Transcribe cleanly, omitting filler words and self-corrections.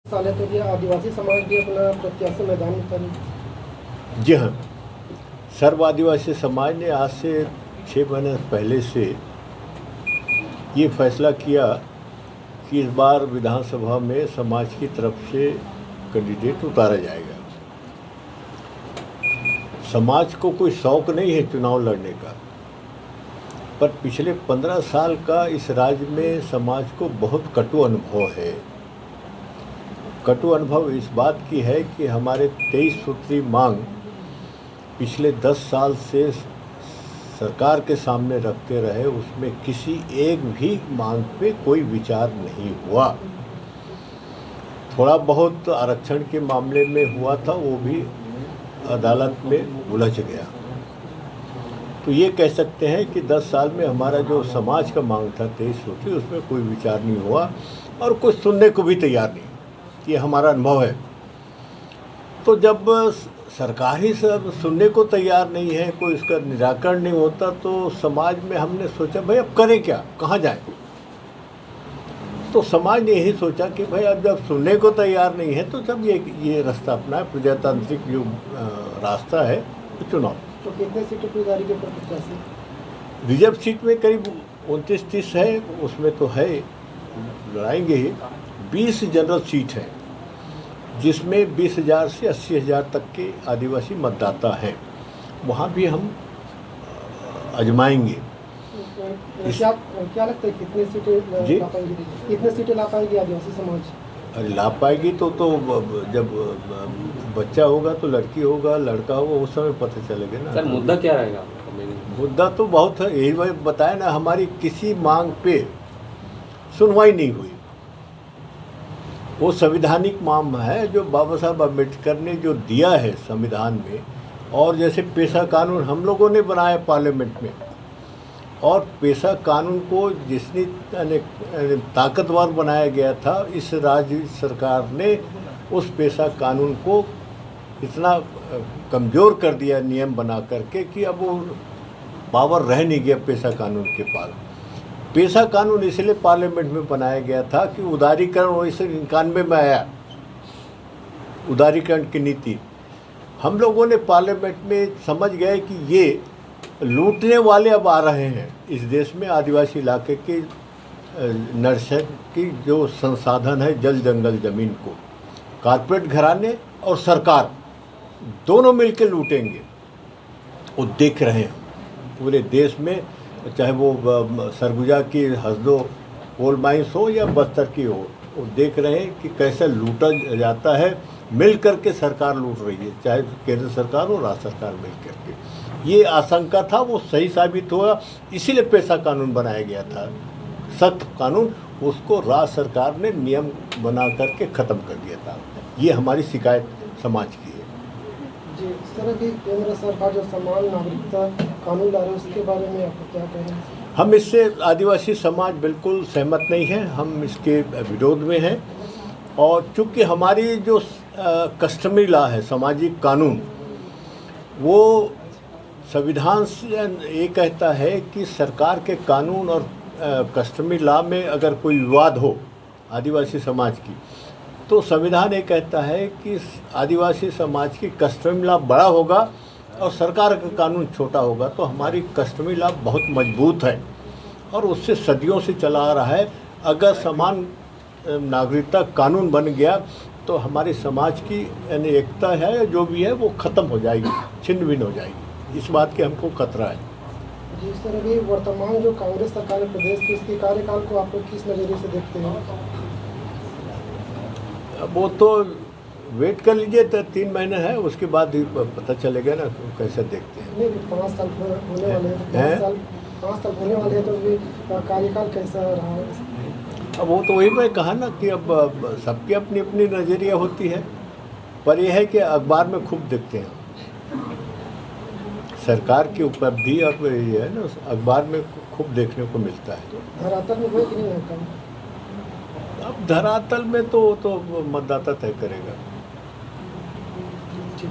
साल है तो ये आदिवासी समाज भी अपना प्रत्याशी मैदान में उतारे। जी हाँ, सर्व आदिवासी समाज ने आज से 6 महीने पहले से ये फैसला किया कि इस बार विधानसभा में समाज की तरफ से कैंडिडेट उतारा जाएगा। समाज को कोई शौक नहीं है चुनाव लड़ने का, पर पिछले 15 साल का इस राज्य में समाज को बहुत कटु अनुभव है। कटु अनुभव इस बात की है कि हमारे 23 सूत्री मांग पिछले 10 साल से सरकार के सामने रखते रहे, उसमें किसी एक भी मांग पे कोई विचार नहीं हुआ। थोड़ा बहुत आरक्षण के मामले में हुआ था, वो भी अदालत में उलझ गया। तो ये कह सकते हैं कि 10 साल में हमारा जो समाज का मांग था 23 सूत्री, उसमें कोई विचार नहीं हुआ और कुछ सुनने को भी तैयार नहीं। ये हमारा अनुभव है। तो जब सरकार ही सब सुनने को तैयार नहीं है, कोई इसका निराकरण नहीं होता, तो समाज में हमने सोचा भाई अब करें क्या, कहाँ जाएं। तो समाज ने यही सोचा कि भाई अब जब सुनने को तैयार नहीं है तो जब ये रास्ता अपना प्रजातांत्रिक जो रास्ता है तो चुनाव। तो कितने सीटों की उतारी के प्रत्याशी? रिजर्व सीट में करीब 29-30 है, उसमें तो है, लड़ाएंगे ही। 20 जनरल सीट है जिसमें 20,000 से 80,000 तक के आदिवासी मतदाता हैं, वहाँ भी हम आजमाएंगे। क्या लगता है कितने सीटें ला पाएंगे? कितने सीटें ला पाएगी आदिवासी समाज? अरे ला पाएगी तो जब बच्चा होगा तो लड़की होगा, लड़का होगा, उस समय पता चलेगा ना। सर मुद्दा क्या रहेगा? मुद्दा तो बहुत है, यही वही बताया ना, हमारी किसी मांग पे सुनवाई नहीं हुई। वो संविधानिक मांग है जो बाबा साहब अम्बेडकर ने जो दिया है संविधान में, और जैसे पेशा कानून हम लोगों ने बनाया पार्लियामेंट में, और पेशा कानून को जितनी ताकतवर बनाया गया था, इस राज्य सरकार ने उस पेशा कानून को इतना कमज़ोर कर दिया नियम बना करके कि अब वो पावर रह नहीं गया पेशा कानून के पास। पेशा कानून इसलिए पार्लियामेंट में बनाया गया था कि उदारीकरण 1991 में आया, उदारीकरण की नीति। हम लोगों ने पार्लियामेंट में समझ गए कि ये लूटने वाले अब आ रहे हैं इस देश में। आदिवासी इलाके के नर्सरी की जो संसाधन है, जल जंगल ज़मीन को कारपोरेट घराने और सरकार दोनों मिलकर लूटेंगे। वो देख रहे हैं पूरे देश में, चाहे वो सरगुजा की हसदो कोल माइंस हो या बस्तर की हो, वो देख रहे हैं कि कैसे लूटा जाता है। मिल करके सरकार लूट रही है, चाहे केंद्र सरकार और राज्य सरकार मिल करके। ये आशंका था, वो सही साबित हुआ, इसीलिए पेशा कानून बनाया गया था, सख्त कानून। उसको राज्य सरकार ने नियम बना करके ख़त्म कर दिया था। ये हमारी शिकायत समाज की है। जी, इस तरह की केंद्र सरकार जो समान नागरिकता कानून ला रहे हैं, उसके बारे में आप क्या कहें? हम इससे आदिवासी समाज बिल्कुल सहमत नहीं है, हम इसके विरोध में हैं। और चूँकि हमारी जो कस्टमरी लॉ है, सामाजिक कानून, वो संविधान से ये कहता है कि सरकार के कानून और कस्टमरी लॉ में अगर कोई विवाद हो आदिवासी समाज की, तो संविधान ये कहता है कि आदिवासी समाज की कस्टमरी लॉ बड़ा होगा और सरकार का कानून छोटा होगा। तो हमारी कस्टमरी लॉ बहुत मजबूत है और उससे सदियों से चला आ रहा है। अगर समान नागरिकता कानून बन गया तो हमारे समाज की यानी एकता है जो भी है वो ख़त्म हो जाएगी, छिन्न भिन्न हो जाएगी। इस बात के हमको खतरा है। जिस तरह की वर्तमान जो कांग्रेस सरकार है प्रदेश की, इसके कार्यकाल को आप लोग किस नज़रिए से देखते हैं? वो तो वेट कर लीजिए, तो 3 महीने है, उसके बाद ही पता चलेगा ना कैसे देखते हैं। नहीं, 5 साल होने वाले हैं, 5 साल होने वाले हैं, तो कार्यकाल कैसा रहा है? अब वो तो वही मैं कहा ना कि अब सबकी अपनी अपनी नज़रिया होती है, पर यह है कि अखबार में खूब देखते हैं सरकार की उपलब्धि। अब ये है ना, अखबार में खूब देखने को मिलता है। धरातल में हुआ कि नहीं होता? अब धरातल में तो मतदाता तय करेगा। ठीक।